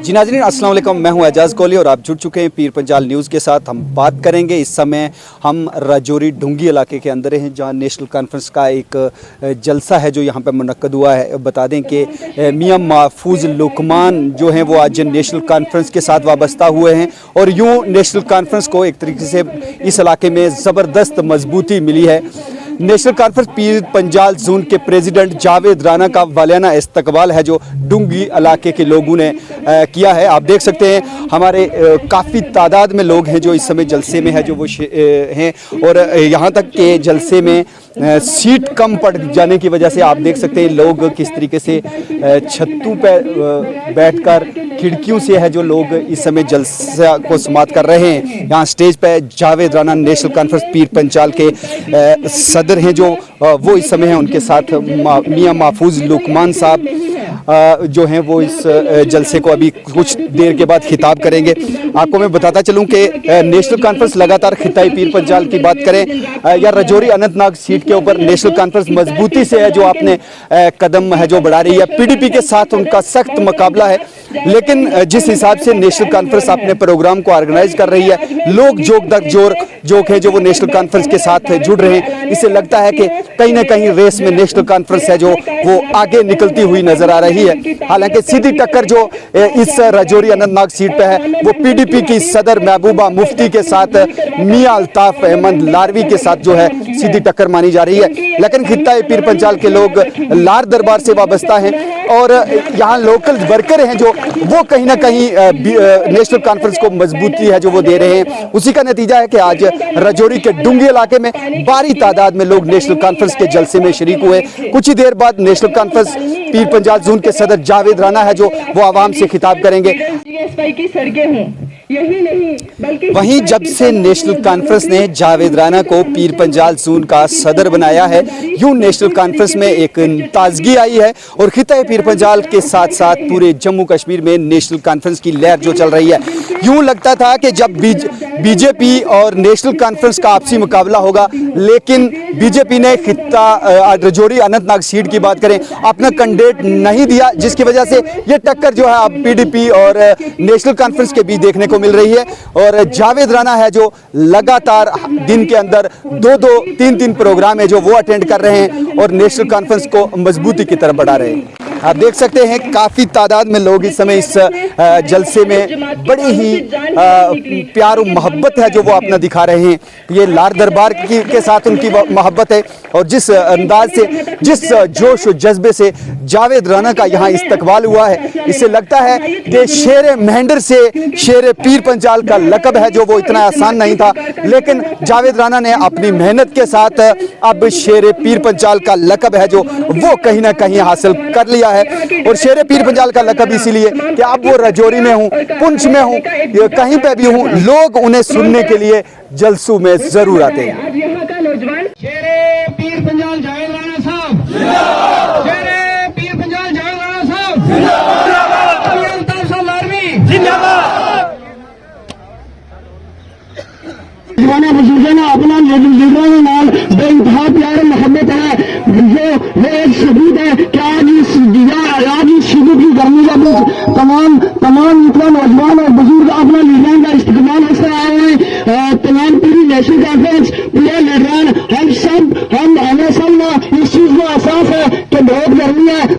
जी नाज़रीन अस्सलाम वालेकुम, मैं हूं एजाज़ कोहली और आप जुड़ चुके हैं पीर पंजाल न्यूज़ के साथ। हम बात करेंगे इस समय हम राजौरी ढूंगी इलाके के अंदर हैं जहां नेशनल कॉन्फ्रेंस का एक जलसा है जो यहां पर मुनक्कद हुआ है। बता दें कि मियां महफूज लुकमान जो हैं वो आज नेशनल कॉन्फ्रेंस के साथ वाबस्ता हुए हैं और यूँ नेशनल कॉन्फ्रेंस को एक तरीके से इस इलाके में ज़बरदस्त मजबूती मिली है। National conference Pir Panjal zone के प्रेसिडेंट जावेद राना का वालियाना इस्तकबाल है जो ढूंगी इलाके के लोगों ने किया है। आप देख सकते हैं हमारे काफ़ी तादाद में लोग हैं जो इस समय जलसे में है जो वो हैं और यहाँ तक के जलसे में सीट कम पड़ जाने की वजह से आप देख सकते हैं लोग किस तरीके से छतों पर बैठकर खिड़कियों से है जो लोग इस समय जलसा को समाप्त कर रहे हैं। यहाँ स्टेज पे जावेद राना नेशनल कॉन्फ्रेंस पीर पंजाल के सदर हैं जो वो इस समय हैं, उनके साथ मियां महफूज लुकमान साहब जो हैं वो इस जलसे को अभी कुछ देर के बाद खिताब करेंगे। आपको मैं बताता चलूं कि नेशनल कॉन्फ्रेंस लगातार खिताई पीर पंजाल की बात करें या राजौरी अनंतनाग सीट के ऊपर नेशनल कॉन्फ्रेंस मजबूती से है जो अपने कदम है जो बढ़ा रही है। पीडीपी के साथ उनका सख्त मुकाबला है, लेकिन जिस हिसाब से नेशनल कॉन्फ्रेंस अपने प्रोग्राम को ऑर्गेनाइज कर रही है, लोग जोक है जो वो नेशनल कॉन्फ्रेंस के साथ जुड़ रहे हैं, इससे लगता है कि कहीं ना कहीं रेस में नेशनल कॉन्फ्रेंस है जो वो आगे निकलती हुई नजर आ रही है। हालांकि सीधी टक्कर जो इस राजौरी अनंतनाग सीट पे है वो पीडीपी की सदर महबूबा मुफ्ती के साथ मियां अल्ताफ अहमद लारवी के साथ जो है सीधी टक्कर मानी जा रही है। लेकिन खित्ता पीर पंजाल के लोग लार दरबार से वाबस्ता हैं और यहाँ लोकल वर्कर हैं जो वो कहीं ना कहीं नेशनल कॉन्फ्रेंस को मजबूती है जो वो दे रहे हैं। उसी का नतीजा है कि आज राजौरी के ढूंगी इलाके में भारी तादाद में लोग नेशनल कॉन्फ्रेंस के जलसे में शरीक हुए। कुछ ही देर बाद national conference Pir Panjal zone के सदर जावेद राना है जो वो आवाम से खिताब करेंगे। वहीं जब से नेशनल कॉन्फ्रेंस ने जावेद राना को पीर पंजाल जोन का सदर बनाया है, यूं नेशनल कॉन्फ्रेंस में एक ताजगी आई है और खिता पीर पंजाल के साथ साथ पूरे जम्मू कश्मीर में नेशनल कॉन्फ्रेंस की लहर जो चल रही है। यूं लगता था कि जब बीजेपी और नेशनल कॉन्फ्रेंस का आपसी मुकाबला होगा, लेकिन बीजेपी ने खित्ता राजौरी अनंतनाग सीट की बात करें अपना कैंडिडेट नहीं दिया, जिसकी वजह से ये टक्कर जो है अब पीडीपी और नेशनल कॉन्फ्रेंस के बीच देखने को मिल रही है। और जावेद राना है जो लगातार दिन के अंदर दो तीन प्रोग्राम है जो वो अटेंड कर रहे हैं और नेशनल कॉन्फ्रेंस को मजबूती की तरफ बढ़ा रहे हैं। आप देख सकते हैं काफ़ी तादाद में लोग इस समय इस जलसे में बड़ी ही प्यार और मोहब्बत है जो वो अपना दिखा रहे हैं। ये लार दरबार के साथ उनकी मोहब्बत है और जिस अंदाज से जिस जोश और जज्बे से जावेद राना का यहाँ इस्तकबाल हुआ है, इससे लगता है कि शेर महेंद्र से शेर पीर पंजाल का लकब है जो वो इतना आसान नहीं था, लेकिन जावेद राना ने अपनी मेहनत के साथ अब शेर पीर पंजाल का लकब है जो वो कहीं ना कहीं हासिल कर लिया है। और शेर पीर पंजाल का लकब इसीलिए कि अब वो राजौरी में हूँ, पुंछ में हूँ, कहीं पे भी हूँ, लोग उन्हें सुनने के लिए जलसों में जरूर आते हैं। शेर पीर पंजाल जावेद राना साहब जिंदाबाद, शेर पीर पंजाल जावेद राना साहब जिंदाबाद, मियां अल्ताफ साहब लारवी जिंदाबाद। जमाना बुजुर्गों ने अपना लीडरों के नाल बेइंतहा प्यार मोहब्बत है जो एक सबूत है कि आज इस शुरू की गर्मी का तमाम इतना नौजवान और बुजुर्ग अपना लीडरों का इस्तेमाल ऐसे आए हैं। तमाम पूरी नेशनल कॉन्फ्रेंस पूरे लीडरान हम सब ना इस चीज को एहसास है कि बहुत गर्मी है।